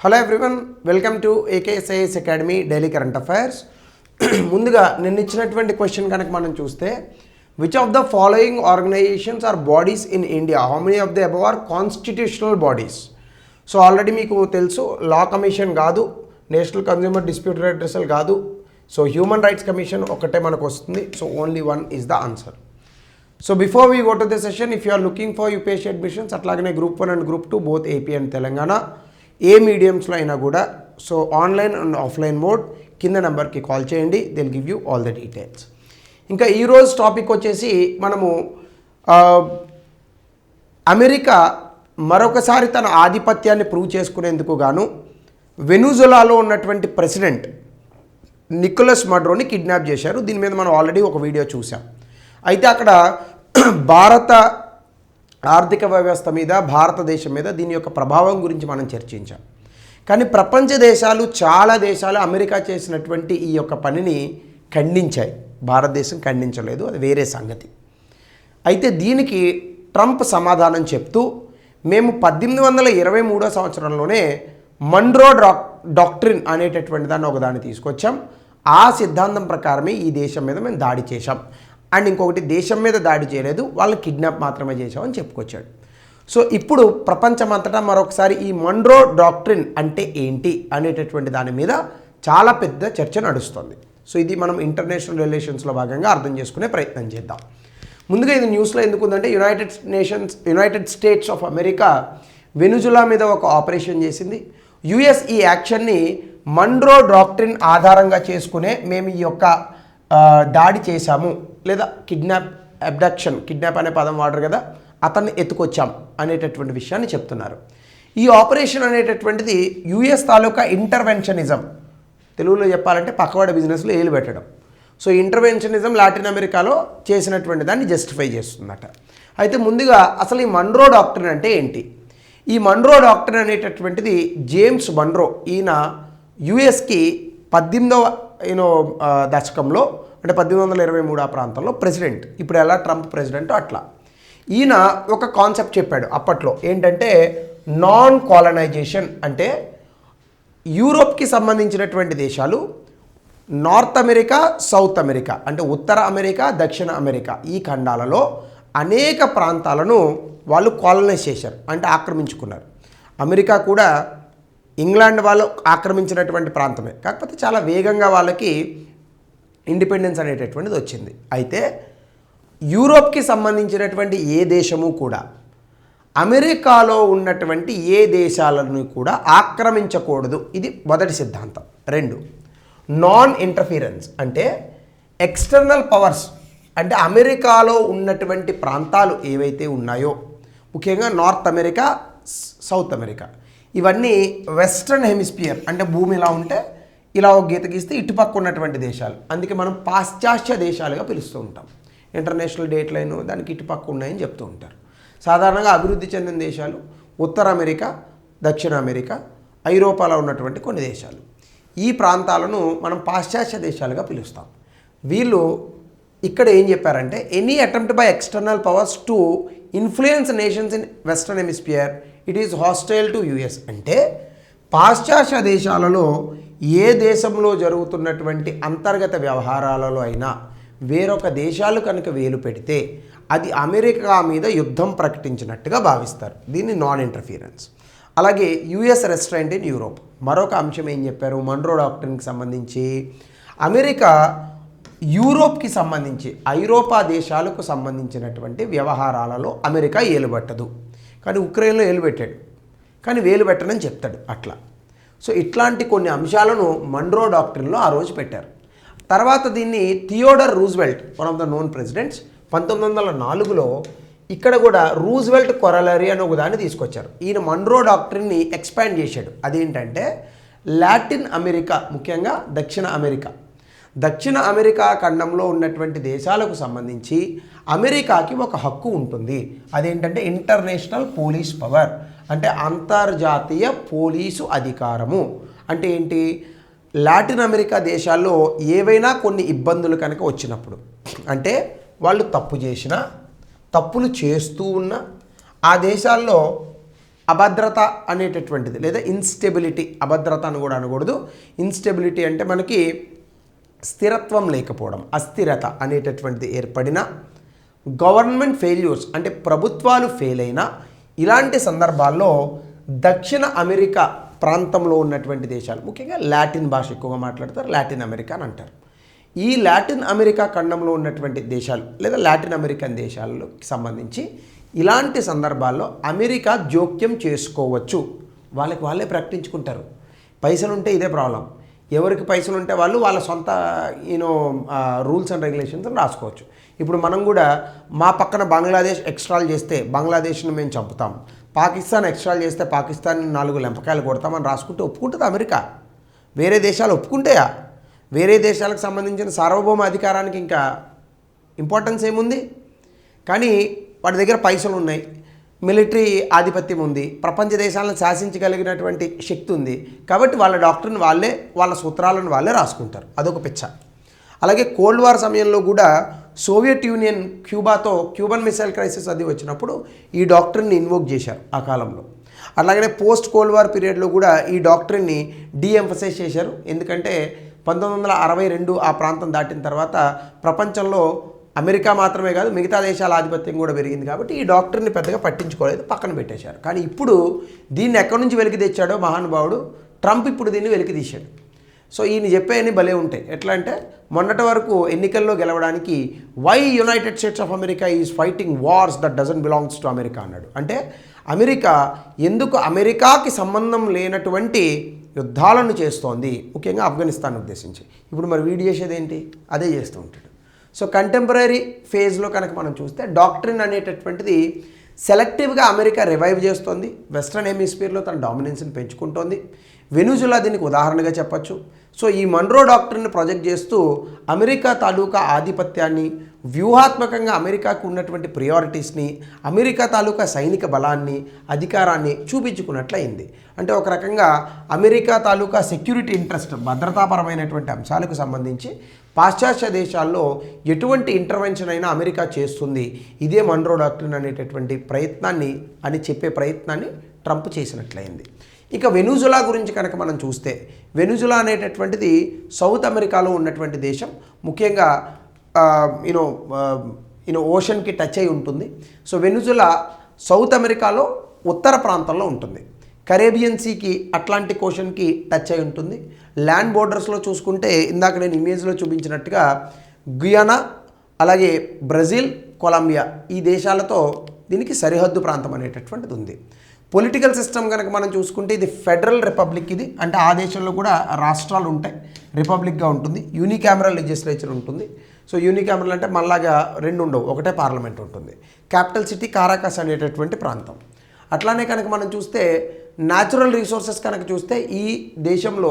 Hello everyone, welcome to AKSIS academy daily current affairs. ముందుగా నిన్న ఇచ్చినటువంటి క్వశ్చన్ కనుక మనం చూస్తే, which of the following organisations or bodies in India, how many of the above are constitutional bodies? So already మీకు తెలుసు, law commission కాదు, national consumer dispute redressal కాదు, సో హ్యూమన్ రైట్స్ కమిషన్ ఒకటే మనకు వస్తుంది. So only one is the answer. So before we go to the session, if you are looking for UPSC admissions, అట్లాగనే group 1 and group 2 both AP and Telangana, ఏ మీడియంస్లో అయినా కూడా, so online and offline mode, కింద నెంబర్కి call చేయండి, they'll give you all the details. ఇంకా ఈరోజు టాపిక్ వచ్చేసి మనము అమెరికా మరొకసారి తన ఆధిపత్యాన్ని ప్రూవ్ చేసుకునేందుకు గాను వెనుజులాలో ఉన్నటువంటి ప్రెసిడెంట్ నికోలస్ మడ్రోని కిడ్నాప్ చేశారు. దీని మీద మనం ఆల్రెడీ ఒక వీడియో చూసాం. అయితే అక్కడ భారత ఆర్థిక వ్యవస్థ మీద, భారతదేశం మీద దీని యొక్క ప్రభావం గురించి మనం చర్చించాం. కానీ ప్రపంచ దేశాలు, చాలా దేశాలు అమెరికా చేసినటువంటి ఈ యొక్క పనిని ఖండించాయి. భారతదేశం ఖండించలేదు, అది వేరే సంగతి. అయితే దీనికి ట్రంప్ సమాధానం చెప్తూ, మేము 1823 సంవత్సరంలోనే మన్రో డాక్ట్రిన్ అనేటటువంటి దాన్ని ఒకదాన్ని తీసుకొచ్చాం, ఆ సిద్ధాంతం ప్రకారమే ఈ దేశం మీద మేము దాడి చేశాం, అండ్ ఇంకొకటి దేశం మీద దాడి చేయలేదు, వాళ్ళని కిడ్నాప్ మాత్రమే చేశామని చెప్పుకొచ్చాడు. సో ఇప్పుడు ప్రపంచమంతటా మరొకసారి ఈ మన్రో డాక్ట్రిన్ అంటే ఏంటి అనేటటువంటి దాని మీద చాలా పెద్ద చర్చ నడుస్తుంది. సో ఇది మనం ఇంటర్నేషనల్ రిలేషన్స్లో భాగంగా అర్థం చేసుకునే ప్రయత్నం చేద్దాం. ముందుగా ఇది న్యూస్లో ఎందుకు ఉందంటే, United States of America Venezuela మీద ఒక ఆపరేషన్ చేసింది. యుఎస్ ఈ యాక్షన్ని మన్రో డాక్ట్రిన్ ఆధారంగా చేసుకునే మేము ఈ యొక్క దాడి చేశాము, లేదా కిడ్నాప్ అనే పదం వాడరు కదా, అతన్ని ఎత్తుకొచ్చాం అనేటటువంటి విషయాన్ని చెప్తున్నారు. ఈ ఆపరేషన్ అనేటటువంటిది యుఎస్ తాలూకా ఇంటర్వెన్షనిజం, తెలుగులో చెప్పాలంటే పక్కవాడ బిజినెస్లో ఏలు పెట్టడం. సో ఇంటర్వెన్షనిజం లాటిన్ అమెరికాలో చేసినటువంటి దాన్ని జస్టిఫై చేస్తుందట. అయితే ముందుగా అసలు ఈ మన్రో డాక్ట్రిన్ అంటే ఏంటి? ఈ మన్రో డాక్ట్రిన్ అనేటటువంటిది జేమ్స్ మన్రో, ఈయన యుఎస్కి 18వ దశకంలో, అంటే 1823 ఆ ప్రాంతంలో ప్రెసిడెంట్. ఇప్పుడు ఎలా ట్రంప్ ప్రెసిడెంట్ అట్లా ఈయన ఒక కాన్సెప్ట్ చెప్పాడు అప్పట్లో. ఏంటంటే నాన్ కాలనైజేషన్, అంటే యూరోప్కి సంబంధించినటువంటి దేశాలు, నార్త్ అమెరికా, సౌత్ అమెరికా, అంటే ఉత్తర అమెరికా, దక్షిణ అమెరికా, ఈ ఖండాలలో అనేక ప్రాంతాలను వాళ్ళు కాలనైజ్ చేశారు, అంటే ఆక్రమించుకున్నారు. అమెరికా కూడా ఇంగ్లాండ్ వాళ్ళు ఆక్రమించినటువంటి ప్రాంతమే, కాకపోతే చాలా వేగంగా వాళ్ళకి ఇండిపెండెన్స్ అనేటటువంటిది వచ్చింది. అయితే యూరోప్కి సంబంధించినటువంటి ఏ దేశము కూడా అమెరికాలో ఉన్నటువంటి ఏ దేశాలను కూడా ఆక్రమించకూడదు, ఇది మొదటి సిద్ధాంతం. 2, నాన్ ఇంటర్ఫీరెన్స్, అంటే ఎక్స్టర్నల్ పవర్స్, అంటే అమెరికాలో ఉన్నటువంటి ప్రాంతాలు ఏవైతే ఉన్నాయో, ముఖ్యంగా నార్త్ అమెరికా, సౌత్ అమెరికా, ఇవన్నీ వెస్ట్రన్ హెమిస్ఫియర్, అంటే భూమి ఇలా ఉంటే ఇలా ఒక గీత గీస్తే ఇటుపక్క ఉన్నటువంటి దేశాలు, అందుకే మనం పాశ్చాత్య దేశాలుగా పిలుస్తూ ఉంటాం. ఇంటర్నేషనల్ డేట్ లైన్ దానికి ఇటుపక్క ఉన్నాయని చెప్తూ ఉంటారు. సాధారణంగా అభివృద్ధి చెందిన దేశాలు ఉత్తర అమెరికా, దక్షిణ అమెరికా, ఐరోపాలో ఉన్నటువంటి కొన్ని దేశాలు, ఈ ప్రాంతాలను మనం పాశ్చాత్య దేశాలుగా పిలుస్తాం. వీళ్ళు ఇక్కడ ఏం చెప్పారంటే, any attempt by external powers to influence nations in western hemisphere it is hostile to US, అంటే పాశ్చాత్య దేశాలలో ఏ దేశంలో జరుగుతున్నటువంటి అంతర్గత వ్యవహారాలలో అయినా వేరొక దేశాలు కనుక వేలు పెడితే అది అమెరికా మీద యుద్ధం ప్రకటించినట్టుగా భావిస్తారు. దీన్ని నాన్ ఇంటర్ఫీరెన్స్. అలాగే యుఎస్ రెస్ట్రైంట్ ఇన్ యూరోప్, మరొక అంశం ఏం చెప్పారు మన్రో డాక్ట్రిన్కి సంబంధించి, అమెరికా యూరోప్కి సంబంధించి, ఐరోపా దేశాలకు సంబంధించినటువంటి వ్యవహారాలలో అమెరికా ఏలుబట్టదు. కానీ ఉక్రెయిన్లో ఏలుబెట్టాడు, కానీ వేలు పెట్టనని చెప్తాడు అట్లా. సో ఇట్లాంటి కొన్ని అంశాలను మన్రో డాక్ట్రిన్లో ఆ రోజు పెట్టారు. తర్వాత దీన్ని Theodore Roosevelt, one of the known presidents, 1904లో ఇక్కడ కూడా రూజ్వెల్ట్ కొరలరీ అని ఒక దాన్ని తీసుకొచ్చారు. ఈయన మన్రో డాక్ట్రిన్ని ఎక్స్పాండ్ చేశాడు. అదేంటంటే లాటిన్ అమెరికా, ముఖ్యంగా దక్షిణ అమెరికా ఖండంలో ఉన్నటువంటి దేశాలకు సంబంధించి అమెరికాకి ఒక హక్కు ఉంటుంది. అదేంటంటే ఇంటర్నేషనల్ పోలీస్ పవర్, అంటే అంతర్జాతీయ పోలీసు అధికారము. అంటే ఏంటి, లాటిన్ అమెరికా దేశాల్లో ఏవైనా కొన్ని ఇబ్బందులు కనుక వచ్చినప్పుడు, అంటే వాళ్ళు తప్పులు చేస్తూ ఉన్న ఆ దేశాల్లో అభద్రత అనేటటువంటిది లేదా ఇన్స్టెబిలిటీ, అభద్రత అని కూడా అనకూడదు. ఇన్స్టెబిలిటీ అంటే మనకి స్థిరత్వం లేకపోవడం, అస్థిరత అనేటటువంటిది ఏర్పడిన, గవర్నమెంట్ ఫెయిల్యూర్స్ అంటే ప్రభుత్వాలు ఫెయిల్ అయినా ఇలాంటి సందర్భాల్లో దక్షిణ అమెరికా ప్రాంతంలో ఉన్నటువంటి దేశాలు, ముఖ్యంగా లాటిన్ భాష ఎక్కువగా మాట్లాడతారు, లాటిన్ అమెరికా అని అంటారు. ఈ లాటిన్ అమెరికా ఖండంలో ఉన్నటువంటి దేశాలు లేదా లాటిన్ అమెరికన్ దేశాలకు సంబంధించి ఇలాంటి సందర్భాల్లో అమెరికా జోక్యం చేసుకోవచ్చు. వాళ్ళకి వాళ్ళే ప్రకటించుకుంటారు. పైసలు ఉంటే ఇదే ప్రాబ్లం. ఎవరికి పైసలు ఉంటే వాళ్ళు వాళ్ళ సొంత రూల్స్ అండ్ రెగ్యులేషన్స్ రాసుకోవచ్చు. ఇప్పుడు మనం కూడా మా పక్కన బంగ్లాదేశ్ ఎక్స్ట్రాల్ చేస్తే బంగ్లాదేశ్ను మేము చంపుతాం, పాకిస్తాన్ ఎక్స్ట్రాల్ చేస్తే పాకిస్తాన్ 4 లెంపకాయలు కొడతామని రాసుకుంటే ఒప్పుకుంటుంది అమెరికా. వేరే దేశాలు ఒప్పుకుంటాయా? వేరే దేశాలకు సంబంధించిన సార్వభౌమ అధికారానికి ఇంకా ఇంపార్టెన్స్ ఏముంది? కానీ వాటి దగ్గర పైసలు ఉన్నాయి, మిలిటరీ ఆధిపత్యం ఉంది, ప్రపంచ దేశాలను శాసించగలిగినటువంటి శక్తి ఉంది. కాబట్టి వాళ్ళ డాక్టర్ని వాళ్ళే, వాళ్ళ సూత్రాలను వాళ్ళే రాసుకుంటారు. అదొక పిచ్చ. అలాగే కోల్డ్ వార్ సమయంలో కూడా సోవియట్ యూనియన్ క్యూబాతో క్యూబన్ మిసైల్ క్రైసిస్ అది వచ్చినప్పుడు ఈ డాక్టర్ని ఇన్వోక్ చేశారు ఆ కాలంలో. అలాగనే పోస్ట్ కోల్డ్ వార్ పీరియడ్లో కూడా ఈ డాక్టర్ని డీఎంఫసైజ్ చేశారు. ఎందుకంటే 1962 ఆ ప్రాంతం దాటిన తర్వాత ప్రపంచంలో అమెరికా మాత్రమే కాదు మిగతా దేశాల ఆధిపత్యం కూడా పెరిగింది. కాబట్టి ఈ డాక్టర్ని పెద్దగా పట్టించుకోలేదు, పక్కన పెట్టేశారు. కానీ ఇప్పుడు దీన్ని ఎక్కడి నుంచి వెలికి తెచ్చాడో మహానుభావుడు ట్రంప్ ఇప్పుడు దీన్ని వెలికి తీశాడు. సో ఈయన చెప్పేవన్నీ భలే ఉంటాయి. ఎట్లా అంటే మొన్నటి వరకు ఎన్నికల్లో గెలవడానికి why United States of America is fighting wars that doesn't belongs to America అన్నాడు. అంటే అమెరికా ఎందుకు అమెరికాకి సంబంధం లేనటువంటి యుద్ధాలను చేస్తోంది, ముఖ్యంగా ఆఫ్ఘనిస్తాన్ ఉద్దేశించి. ఇప్పుడు మరి వీడు చేసేది ఏంటి? అదే చేస్తూ ఉంటాడు. సో కంటెంపరీ ఫేజ్లో కనుక మనం చూస్తే డాక్ట్రిన్ అనేటటువంటిది సెలెక్టివ్గా అమెరికా రివైవ్ చేస్తోంది. వెస్ట్రన్ హెమిస్ఫియర్లో తన డామినెన్స్ని పెంచుకుంటోంది. వెనుజులా దీనికి ఉదాహరణగా చెప్పచ్చు. సో ఈ మన్రో డాక్టర్ని ప్రొజెక్ట్ చేస్తూ అమెరికా తాలూకా ఆధిపత్యాన్ని, వ్యూహాత్మకంగా అమెరికాకు ఉన్నటువంటి ప్రియారిటీస్ని, అమెరికా తాలూకా సైనిక బలాన్ని, అధికారాన్ని చూపించుకున్నట్లయింది. అంటే ఒక రకంగా అమెరికా తాలూకా సెక్యూరిటీ ఇంట్రెస్ట్, భద్రతాపరమైనటువంటి అంశాలకు సంబంధించి పాశ్చాత్య దేశాల్లో ఎటువంటి ఇంటర్వెన్షన్ అయినా అమెరికా చేస్తుంది. ఇదే మన్రో డాక్టర్న్ అనేటటువంటి ప్రయత్నాన్ని అని చెప్పే ప్రయత్నాన్ని ట్రంప్ చేసినట్లయింది. ఇక వెనుజులా గురించి కనుక మనం చూస్తే, వెనుజులా అనేటటువంటిది సౌత్ అమెరికాలో ఉన్నటువంటి దేశం. ముఖ్యంగా ఓషన్కి టచ్ అయి ఉంటుంది. సో వెనుజులా సౌత్ అమెరికాలో ఉత్తర ప్రాంతంలో ఉంటుంది. కరేబియన్ సీకి, అట్లాంటిక్ ఓషన్కి టచ్ అయి ఉంటుంది. ల్యాండ్ బోర్డర్స్లో చూసుకుంటే ఇందాక నేను ఇమేజ్లో చూపించినట్టుగా గుయానా, అలాగే బ్రెజిల్, కొలంబియా ఈ దేశాలతో దీనికి సరిహద్దు ప్రాంతం అనేటటువంటిది ఉంది. పొలిటికల్ సిస్టమ్ కనుక మనం చూసుకుంటే ఇది ఫెడరల్ రిపబ్లిక్. ఇది అంటే ఆ దేశంలో కూడా రాష్ట్రాలు ఉంటాయి, రిపబ్లిక్గా ఉంటుంది. యూనికామరల్ లెజిస్లేచర్ ఉంటుంది. సో యూనికామరల్ అంటే మళ్ళాగా 2 ఉండవు, ఒకటే పార్లమెంట్ ఉంటుంది. క్యాపిటల్ సిటీ కారాకస్ అనేటటువంటి ప్రాంతం. అట్లానే కనుక మనం చూస్తే న్యాచురల్ రిసోర్సెస్ కనుక చూస్తే ఈ దేశంలో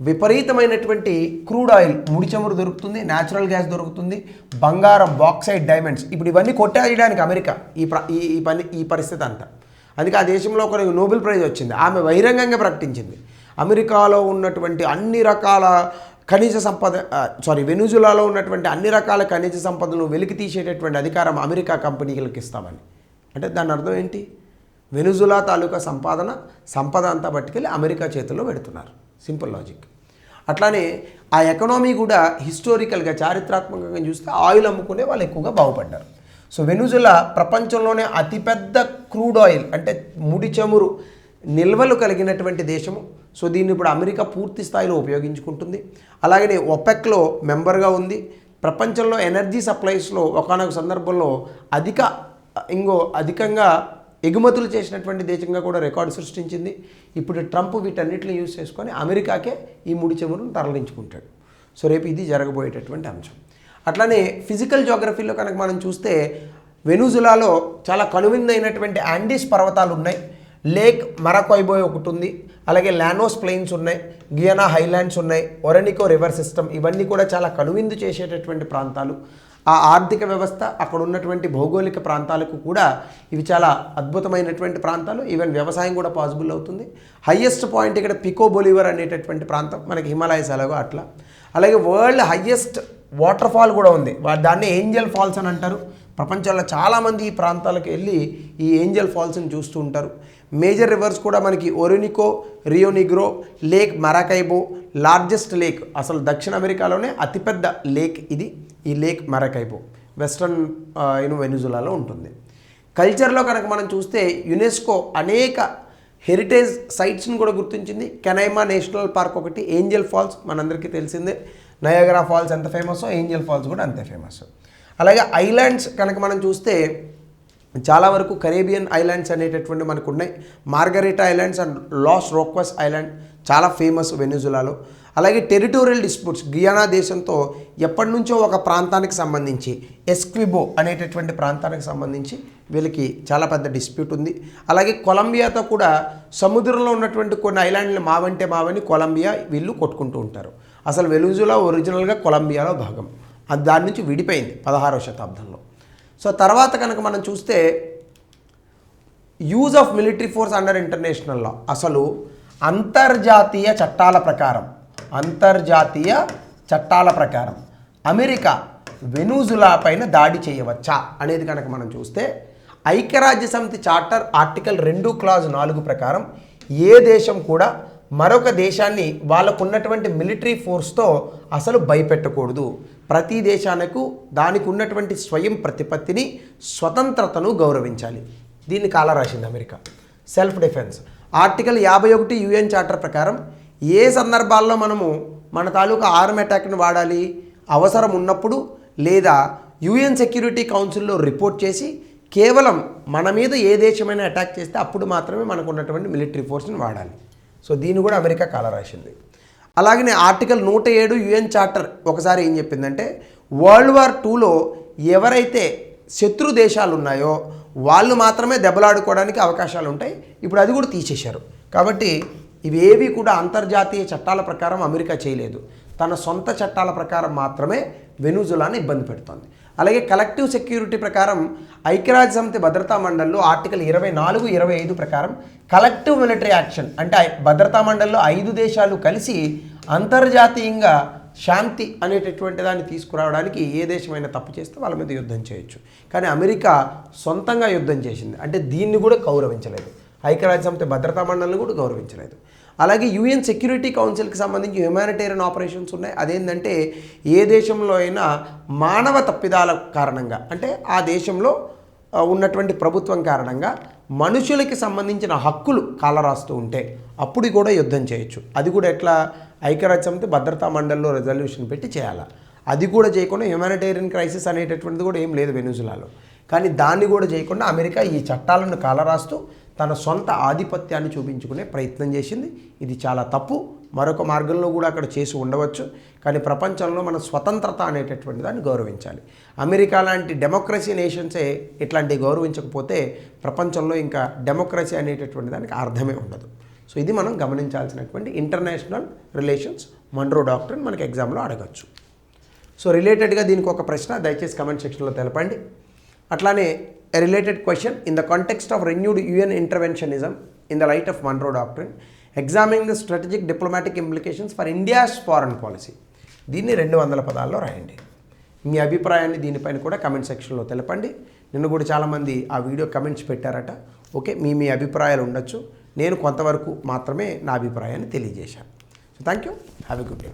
విపరీతమైనటువంటి క్రూడ్ ఆయిల్, ముడి చమురు దొరుకుతుంది, న్యాచురల్ గ్యాస్ దొరుకుతుంది, బంగారం, బాక్సైట్, డైమండ్స్. ఇప్పుడు ఇవన్నీ కొట్టేయడానికి అమెరికా ఈ పరిస్థితి అంతా. అందుకే ఆ దేశంలో ఒకరికి నోబెల్ ప్రైజ్ వచ్చింది. ఆమె బహిరంగంగా ప్రకటించింది అమెరికాలో ఉన్నటువంటి అన్ని రకాల ఖనిజ సంపద వెనుజులాలో ఉన్నటువంటి అన్ని రకాల ఖనిజ సంపదను వెలికి తీసేటటువంటి అధికారం అమెరికా కంపెనీలకు ఇస్తామని. అంటే దాని అర్థం ఏంటి? వెనుజులా తాలూకా సంపద అంతా పట్టుకెళ్ళి అమెరికా చేతుల్లో పెడుతున్నారు. Simple logic. అట్లానే ఆ ఎకనామీ కూడా హిస్టారికల్గా, చారిత్రాత్మకంగా చూస్తే ఆయిల్ అమ్ముకునే వాళ్ళు ఎక్కువగా బాగుపడ్డారు. సో వెనుజులా ప్రపంచంలోనే అతిపెద్ద క్రూడ్ ఆయిల్ అంటే ముడి చమురు నిల్వలు కలిగినటువంటి దేశము. సో దీన్ని ఇప్పుడు అమెరికా పూర్తి స్థాయిలో ఉపయోగించుకుంటుంది. అలాగనే ఒపెక్లో మెంబర్గా ఉంది. ప్రపంచంలో ఎనర్జీ సప్లైస్లో ఒకానొక సందర్భంలో అధికంగా ఎగుమతులు చేసినటువంటి దేశంగా కూడా రికార్డు సృష్టించింది. ఇప్పుడు ట్రంప్ వీటన్నిటిని యూజ్ చేసుకొని అమెరికాకే ఈ ముడి చమురును తరలించుకుంటాడు. సో రేపు ఇది జరగబోయేటటువంటి అంశం. అట్లానే ఫిజికల్ జియోగ్రఫీలో కనుక మనం చూస్తే వెనుజులాలో చాలా కనువిందైనటువంటి యాండీస్ పర్వతాలు ఉన్నాయి. లేక్ మరకోయిబోయ్ ఒకటి ఉంది. అలాగే లానోస్ ప్లెయిన్స్ ఉన్నాయి, గియానా హైలాండ్స్ ఉన్నాయి, ఒరెనికో రివర్ సిస్టమ్. ఇవన్నీ కూడా చాలా కనువిందు చేసేటటువంటి ప్రాంతాలు. ఆ ఆర్థిక వ్యవస్థ, అక్కడ ఉన్నటువంటి భౌగోళిక ప్రాంతాలకు కూడా ఇవి చాలా అద్భుతమైనటువంటి ప్రాంతాలు. ఈవెన్ వ్యవసాయం కూడా పాసిబుల్ అవుతుంది. హయ్యెస్ట్ పాయింట్ ఇక్కడ పికో బొలివర్ అనేటటువంటి ప్రాంతం, మనకి హిమాలయస్ ఎలాగో అట్లా. అలాగే వరల్డ్ హయ్యెస్ట్ వాటర్ ఫాల్ కూడా ఉంది. దాన్ని ఏంజల్ ఫాల్స్ అని అంటారు. ప్రపంచంలో చాలామంది ఈ ప్రాంతాలకు వెళ్ళి ఈ ఏంజల్ ఫాల్స్ని చూస్తూ ఉంటారు. మేజర్ రివర్స్ కూడా మనకి Orinoco, Rio Negro, Lake Maracaibo, largest lake, అసలు దక్షిణ అమెరికాలోనే అతిపెద్ద లేక్ ఇది, ఈ లేక్ మరాకైబో వెస్ట్రన్ వెనిజులాలో ఉంటుంది. కల్చర్లో కనుక మనం చూస్తే యునెస్కో అనేక హెరిటేజ్ సైట్స్ని కూడా గుర్తించింది. కెనైమా నేషనల్ పార్క్ ఒకటి, ఏంజల్ ఫాల్స్ మనందరికీ తెలిసిందే, నయాగరా ఫాల్స్ ఎంత ఫేమస్, ఏంజల్ ఫాల్స్ కూడా అంతే ఫేమస్. అలాగే ఐలాండ్స్ కనుక మనం చూస్తే చాలా వరకు కరేబియన్ ఐలాండ్స్ అనేటటువంటి మనకు ఉన్నాయి. Margarita islands and Los Roques island చాలా ఫేమస్ వెనిజులాలో. అలాగే టెరిటోరియల్ డిస్ప్యూట్స్, గియానా దేశంతో ఎప్పటి నుంచో ఒక ప్రాంతానికి సంబంధించి ఎస్క్విబో అనేటటువంటి ప్రాంతానికి సంబంధించి వీళ్ళకి చాలా పెద్ద డిస్ప్యూట్ ఉంది. అలాగే కొలంబియాతో కూడా సముద్రంలో ఉన్నటువంటి కొన్ని ఐలాండ్లు మావంటే మావని కొలంబియా వీళ్ళు కొట్టుకుంటూ ఉంటారు. అసలు వెనిజులా ఒరిజినల్గా కొలంబియాలో భాగం, అది దాని నుంచి విడిపోయింది 16వ శతాబ్దంలో. సో తర్వాత కనుక మనం చూస్తే use of military force under international law, అసలు అంతర్జాతీయ చట్టాల ప్రకారం అమెరికా వెనిజులా పైన దాడి చేయవచ్చా అనేది కనుక మనం చూస్తే ఐక్యరాజ్య సమితి చార్టర్ ఆర్టికల్ 2 క్లాజ్ 4 ప్రకారం ఏ దేశం కూడా మరొక దేశాన్ని వాళ్ళకున్నటువంటి మిలిటరీ ఫోర్స్తో అసలు భయపెట్టకూడదు. ప్రతి దేశానికి దానికి ఉన్నటువంటి స్వయం ప్రతిపత్తిని, స్వతంత్రతను గౌరవించాలి. దీన్ని కాల రాసింది America. Self defence article 51 UN charter ప్రకారం ఏ సందర్భాల్లో మనము మన తాలూకా ఆర్మ్ అటాక్ను వాడాలి, అవసరం ఉన్నప్పుడు లేదా యుఎన్ సెక్యూరిటీ కౌన్సిల్లో రిపోర్ట్ చేసి కేవలం మన మీద ఏ దేశమైనా అటాక్ చేస్తే అప్పుడు మాత్రమే మనకు ఉన్నటువంటి మిలిటరీ ఫోర్స్ని వాడాలి. సో దీన్ని కూడా అమెరికా కాల రాసింది. అలాగనే ఆర్టికల్ 107 యుఎన్ చార్టర్ ఒకసారి ఏం చెప్పిందంటే వరల్డ్ వార్ 2లో ఎవరైతే శత్రు దేశాలు ఉన్నాయో వాళ్ళు మాత్రమే దెబ్బలాడుకోవడానికి అవకాశాలు ఉంటాయి. ఇప్పుడు అది కూడా తీసేశారు. కాబట్టి ఇవేవి కూడా అంతర్జాతీయ చట్టాల ప్రకారం అమెరికా చేయలేదు, తన సొంత చట్టాల ప్రకారం మాత్రమే వెనిజులాని ఇబ్బంది పెడుతోంది. అలాగే కలెక్టివ్ సెక్యూరిటీ ప్రకారం ఐక్యరాజ్య సమితి భద్రతా మండలిలో ఆర్టికల్ 24, 25 ప్రకారం కలెక్టివ్ మిలిటరీ యాక్షన్ అంటే భద్రతా మండలిలో 5 దేశాలు కలిసి అంతర్జాతీయంగా శాంతి అనేటటువంటి దాన్ని తీసుకురావడానికి ఏ దేశమైనా తప్పు చేస్తే వాళ్ళ మీద యుద్ధం చేయొచ్చు. కానీ అమెరికా సొంతంగా యుద్ధం చేసింది, అంటే దీన్ని కూడా గౌరవించలేదు, ఐక్యరాజ్య సమితి భద్రతా మండలిని కూడా గౌరవించలేదు. అలాగే యుఎన్ సెక్యూరిటీ కౌన్సిల్కి సంబంధించి హ్యుమానిటేరియన్ ఆపరేషన్స్ ఉన్నాయి. అదేంటంటే ఏ దేశంలో అయినా మానవ తప్పిదాల కారణంగా, అంటే ఆ దేశంలో ఉన్నటువంటి ప్రభుత్వం కారణంగా మనుషులకి సంబంధించిన హక్కులు కాలరాస్తూ ఉంటే అప్పుడు కూడా యుద్ధం చేయొచ్చు. అది కూడా ఎట్లా, ఐక్యరాజ్య సమితి భద్రతా మండలిలో రెజల్యూషన్ పెట్టి చేయాలి. అది కూడా చేయకుండా హ్యుమానిటేరియన్ క్రైసిస్ అనేటటువంటిది కూడా ఏం లేదు వెనిజులాలో. కానీ దాన్ని కూడా చేయకుండా అమెరికా ఈ చట్టాలను కాలరాస్తూ తన సొంత ఆధిపత్యాన్ని చూపించుకునే ప్రయత్నం చేసింది. ఇది చాలా తప్పు. మరొక మార్గంలో కూడా అక్కడ చేసి ఉండవచ్చు. కానీ ప్రపంచంలో మన స్వతంత్రత అనేటటువంటి దాన్ని గౌరవించాలి. అమెరికా లాంటి డెమోక్రసీ నేషన్సే ఇట్లాంటివి గౌరవించకపోతే ప్రపంచంలో ఇంకా డెమోక్రసీ అనేటటువంటి దానికి అర్థమే ఉండదు. సో ఇది మనం గమనించాల్సినటువంటి ఇంటర్నేషనల్ రిలేషన్స్ మన్రో డాక్ట్రిన్ మనకి ఎగ్జామ్లో అడగచ్చు. సో రిలేటెడ్గా దీనికి ఒక ప్రశ్న దయచేసి కమెంట్ సెక్షన్లో తెలపండి. అట్లానే a related question in the context of renewed UN interventionism in the light of Monroe Doctrine, examining the strategic diplomatic implications for India's foreign policy. దీన్ని 200 పదాల్లో రాయండి. మీ అభిప్రాయాన్ని దీనిపైన కూడా కమెంట్ సెక్షన్లో తెలపండి. నిన్ను కూడా చాలామంది ఆ వీడియో కమెంట్స్ పెట్టారట. ఓకే, మీ అభిప్రాయాలు ఉండొచ్చు. నేను కొంతవరకు మాత్రమే నా అభిప్రాయాన్ని తెలియజేశాను. So thank you, have a good day.